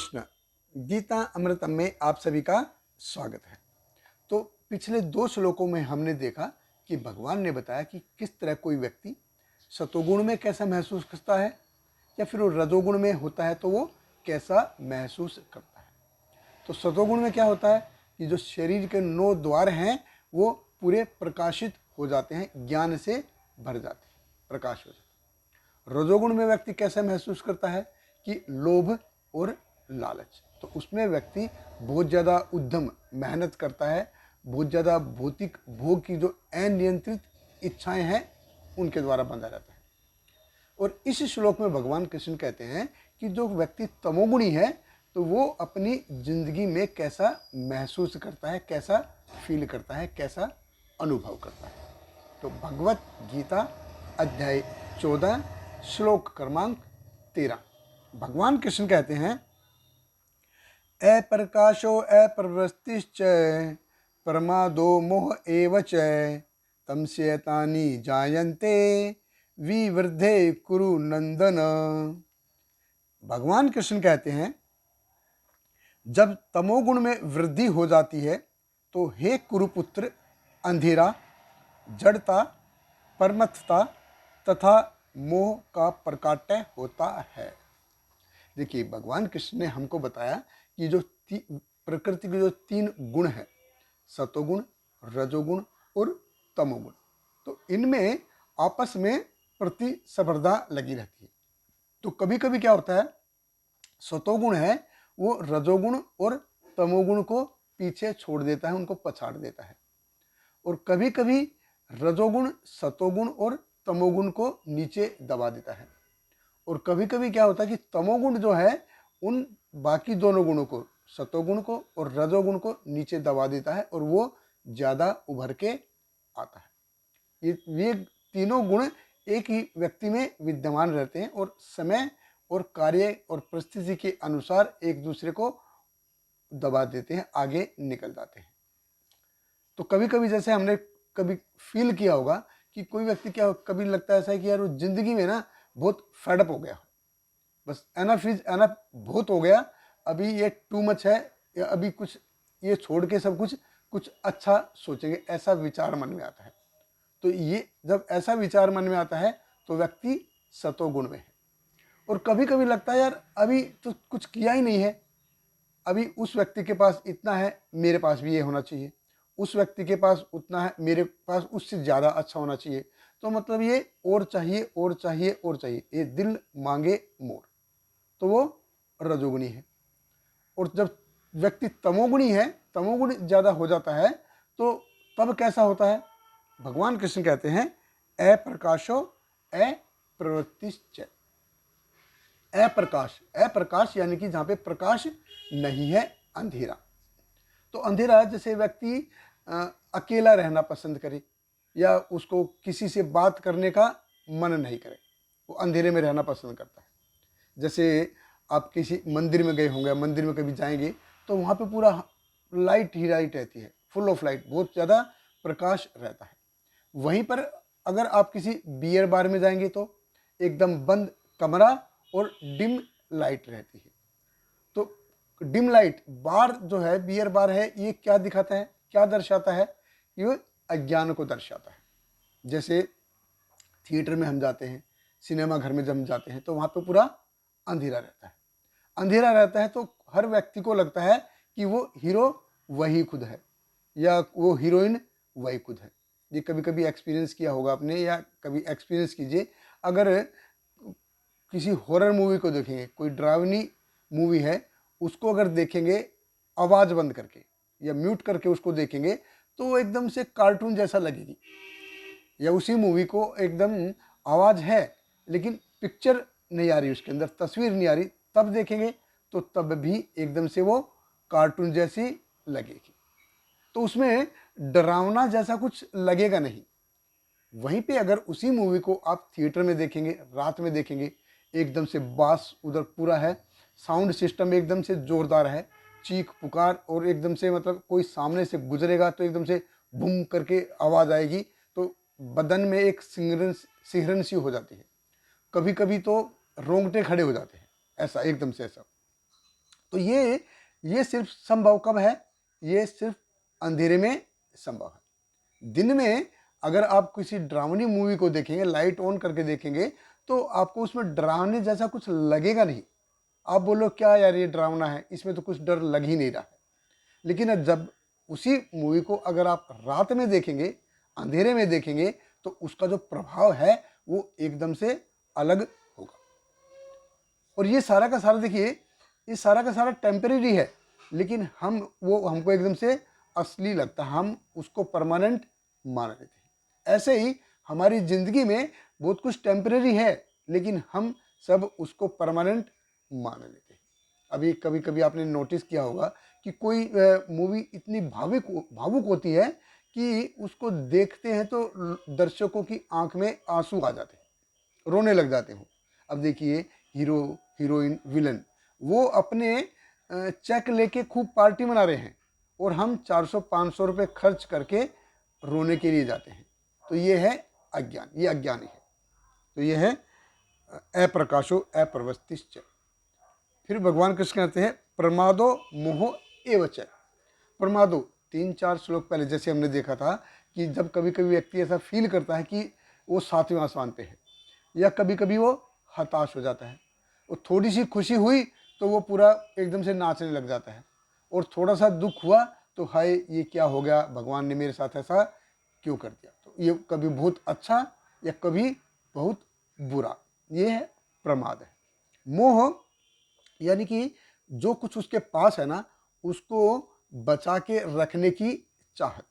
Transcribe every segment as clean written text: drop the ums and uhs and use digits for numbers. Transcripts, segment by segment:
कृष्ण। गीता अमृतम में आप सभी का स्वागत है। तो पिछले दो श्लोकों में हमने देखा कि भगवान ने बताया कि किस तरह कोई व्यक्ति सतोगुण में कैसा महसूस करता है या फिर वो रजोगुण में होता है तो वो कैसा महसूस करता है। तो सतोगुण में क्या होता है कि जो शरीर के 9 द्वार हैं वो पूरे प्रकाशित हो जाते हैं, ज्ञान से भर जाते हैं, प्रकाश हो जाते हैं। रजोगुण में व्यक्ति कैसा महसूस करता है कि लोभ और लालच। तो उसमें व्यक्ति बहुत ज़्यादा उद्यम मेहनत करता है, बहुत ज़्यादा भौतिक भोग की जो अनियंत्रित इच्छाएं हैं उनके द्वारा बंधा रहता है। और इस श्लोक में भगवान कृष्ण कहते हैं कि जो व्यक्ति तमोगुणी है तो वो अपनी जिंदगी में कैसा महसूस करता है, कैसा फील करता है, कैसा अनुभव करता है। तो भगवत गीता अध्याय 14 श्लोक क्रमांक 13 भगवान कृष्ण कहते हैं, अप्रकाशो अप्रवृत्तिश्च प्रमादो मोह एव च तमस्येतानि जायन्ते विवृद्धे कुरु नंदन। भगवान कृष्ण कहते हैं, जब तमोगुण में वृद्धि हो जाती है तो हे कुरुपुत्र, अंधेरा, जड़ता, परमथता तथा मोह का प्रकाट्य होता है। देखिए, भगवान कृष्ण ने हमको बताया कि जो प्रकृति के जो 3 गुण हैं, सतोगुण, रजोगुण और तमोगुण, तो इनमें आपस में प्रतिस्पर्धा लगी रहती है। तो कभी कभी क्या होता है, सतोगुण है वो रजोगुण और तमोगुण को पीछे छोड़ देता है, उनको पछाड़ देता है। और कभी कभी रजोगुण सतोगुण और तमोगुण को नीचे दबा देता है। और कभी कभी क्या होता है कि तमोगुण जो है उन बाकी दोनों गुणों को, सतोगुण को और रजोगुण को नीचे दबा देता है और वो ज़्यादा उभर के आता है। ये तीनों गुण एक ही व्यक्ति में विद्यमान रहते हैं और समय और कार्य और परिस्थिति के अनुसार एक दूसरे को दबा देते हैं, आगे निकल जाते हैं। तो कभी कभी जैसे हमने कभी फील किया होगा कि कोई व्यक्ति क्या कभी लगता है ऐसा है कि यार वो जिंदगी में ना बहुत फेडअप हो गया, बस एनफ इज एनफ, बहुत हो गया, अभी ये टू मच है, या अभी कुछ ये छोड़ के सब कुछ अच्छा सोचेंगे, ऐसा विचार मन में आता है। तो ये जब ऐसा विचार मन में आता है तो व्यक्ति सतोगुण में है। और कभी कभी लगता है यार अभी तो कुछ किया ही नहीं है, अभी उस व्यक्ति के पास इतना है, मेरे पास भी ये होना चाहिए, उस व्यक्ति के पास उतना है, मेरे पास उससे ज़्यादा अच्छा होना चाहिए। तो मतलब ये और चाहिए और चाहिए और चाहिए, ये दिल मांगे मोर, तो वो रजोगुणी है। और जब व्यक्ति तमोगुणी है, तमोगुण ज़्यादा हो जाता है, तो तब कैसा होता है, भगवान कृष्ण कहते हैं, अप्रकाशो अप्रवृत्तिश्च। अप्रकाश, अप्रकाश यानी कि जहाँ पे प्रकाश नहीं है, अंधेरा। तो अंधेरा जैसे व्यक्ति अकेला रहना पसंद करे या उसको किसी से बात करने का मन नहीं करे, वो अंधेरे में रहना पसंद करता है। जैसे आप किसी मंदिर में गए होंगे, मंदिर में कभी जाएंगे तो वहाँ पे पूरा लाइट ही लाइट रहती है, फुल ऑफ लाइट, बहुत ज़्यादा प्रकाश रहता है। वहीं पर अगर आप किसी बियर बार में जाएंगे तो एकदम बंद कमरा और डिम लाइट रहती है। तो डिम लाइट बार जो है, बियर बार है, ये क्या दिखाता है, क्या दर्शाता है, ये अज्ञान को दर्शाता है। जैसे थिएटर में हम जाते हैं, सिनेमा घर में जब हम जाते हैं तो वहाँ पे पूरा अंधेरा रहता है। अंधेरा रहता है तो हर व्यक्ति को लगता है कि वो हीरो वही खुद है या वो हीरोइन वही खुद है। ये कभी कभी एक्सपीरियंस किया होगा आपने, या कभी एक्सपीरियंस कीजिए। अगर किसी हॉरर मूवी को देखेंगे, कोई डरावनी मूवी है, उसको अगर देखेंगे आवाज़ बंद करके या म्यूट करके उसको देखेंगे तो वो एकदम से कार्टून जैसा लगेगी। या उसी मूवी को एकदम आवाज़ है लेकिन पिक्चर नहीं आ रही, उसके अंदर तस्वीर नहीं आ रही, तब देखेंगे तो तब भी एकदम से वो कार्टून जैसी लगेगी। तो उसमें डरावना जैसा कुछ लगेगा नहीं। वहीं पे अगर उसी मूवी को आप थिएटर में देखेंगे, रात में देखेंगे, एकदम से बास उधर पूरा है, साउंड सिस्टम एकदम से ज़ोरदार है, चीख पुकार, और एकदम से मतलब कोई सामने से गुजरेगा तो एकदम से बूम करके आवाज़ आएगी, तो बदन में एक सिहरन सी हो जाती है, कभी कभी तो रोंगटे खड़े हो जाते हैं, ऐसा एकदम से ऐसा। तो ये सिर्फ संभव कब है? ये सिर्फ अंधेरे में संभव है। दिन में अगर आप किसी डरावनी मूवी को देखेंगे, लाइट ऑन करके देखेंगे, तो आपको उसमें डरावने जैसा कुछ लगेगा नहीं। आप बोलो क्या यार ये डरावना है, इसमें तो कुछ डर लग ही नहीं रहा है। लेकिन जब उसी मूवी को अगर आप रात में देखेंगे, अंधेरे में देखेंगे, तो उसका जो प्रभाव है वो एकदम से अलग होगा। और ये सारा का सारा देखिए, ये सारा का सारा टेम्परेरी है, लेकिन हमको एकदम से असली लगता है, हम उसको परमानेंट मान लेते हैं। ऐसे ही हमारी ज़िंदगी में बहुत कुछ टेम्परेरी है, लेकिन हम सब उसको परमानेंट मान लेते हैं। अभी कभी कभी आपने नोटिस किया होगा कि कोई मूवी इतनी भावुक होती है कि उसको देखते हैं तो दर्शकों की आंख में आंसू आ जाते हैं, रोने लग जाते हो। अब देखिए हीरो, हीरोइन, विलन वो अपने चेक लेके खूब पार्टी मना रहे हैं, और हम 400-500 रुपये खर्च करके रोने के लिए जाते हैं। तो ये है अज्ञान, ये अज्ञानी है। तो ये है अप्रकाशो अप्रवस्तिश्च। फिर भगवान कृष्ण कहते हैं प्रमादो मोह एवच। प्रमादो 3-4 श्लोक पहले जैसे हमने देखा था कि जब कभी कभी व्यक्ति ऐसा फील करता है कि वो 7वें आसमान पे है, या कभी कभी वो हताश हो जाता है, और थोड़ी सी खुशी हुई तो वो पूरा एकदम से नाचने लग जाता है, और थोड़ा सा दुख हुआ तो हाय ये क्या हो गया, भगवान ने मेरे साथ ऐसा क्यों कर दिया। तो ये कभी बहुत अच्छा या कभी बहुत बुरा, ये है प्रमाद है। मोह यानी कि जो कुछ उसके पास है ना, उसको बचा के रखने की चाहत।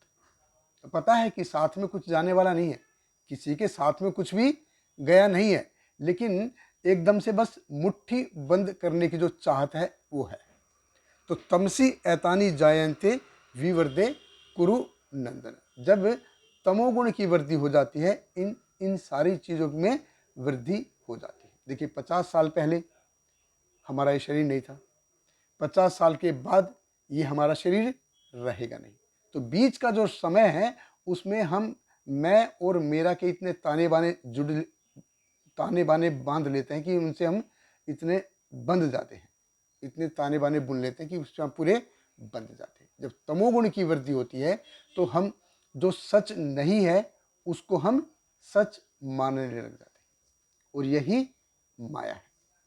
तो पता है कि साथ में कुछ जाने वाला नहीं है, किसी के साथ में कुछ भी गया नहीं है, लेकिन एकदम से बस मुट्ठी बंद करने की जो चाहत है वो है। तो तमसी ऐतानी जायन्ते विवर्धे कुरु नंदन। जब तमोगुण की वृद्धि हो जाती है, इन सारी चीज़ों में वृद्धि हो जाती है। देखिए 50 साल पहले हमारा ये शरीर नहीं था, 50 साल के बाद ये हमारा शरीर रहेगा नहीं। तो बीच का जो समय है उसमें हम मैं और मेरा के इतने ताने बाने बांध लेते हैं कि उनसे हम इतने बंध जाते हैं, इतने ताने बाने बुन लेते हैं कि उससे हम पूरे बंध जाते हैं। जब तमोगुण की वृद्धि होती है तो हम जो सच नहीं है उसको हम सच मानने लग जाते हैं, और यही माया है।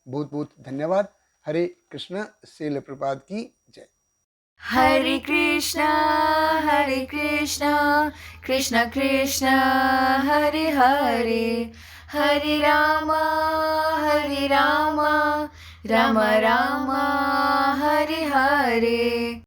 बहुत बहुत धन्यवाद। हरे कृष्ण। शैल प्रपात की जय। हरे कृष्णा कृष्ण कृष्ण हरे हरे, हरे रामा राम राम हरे हरे।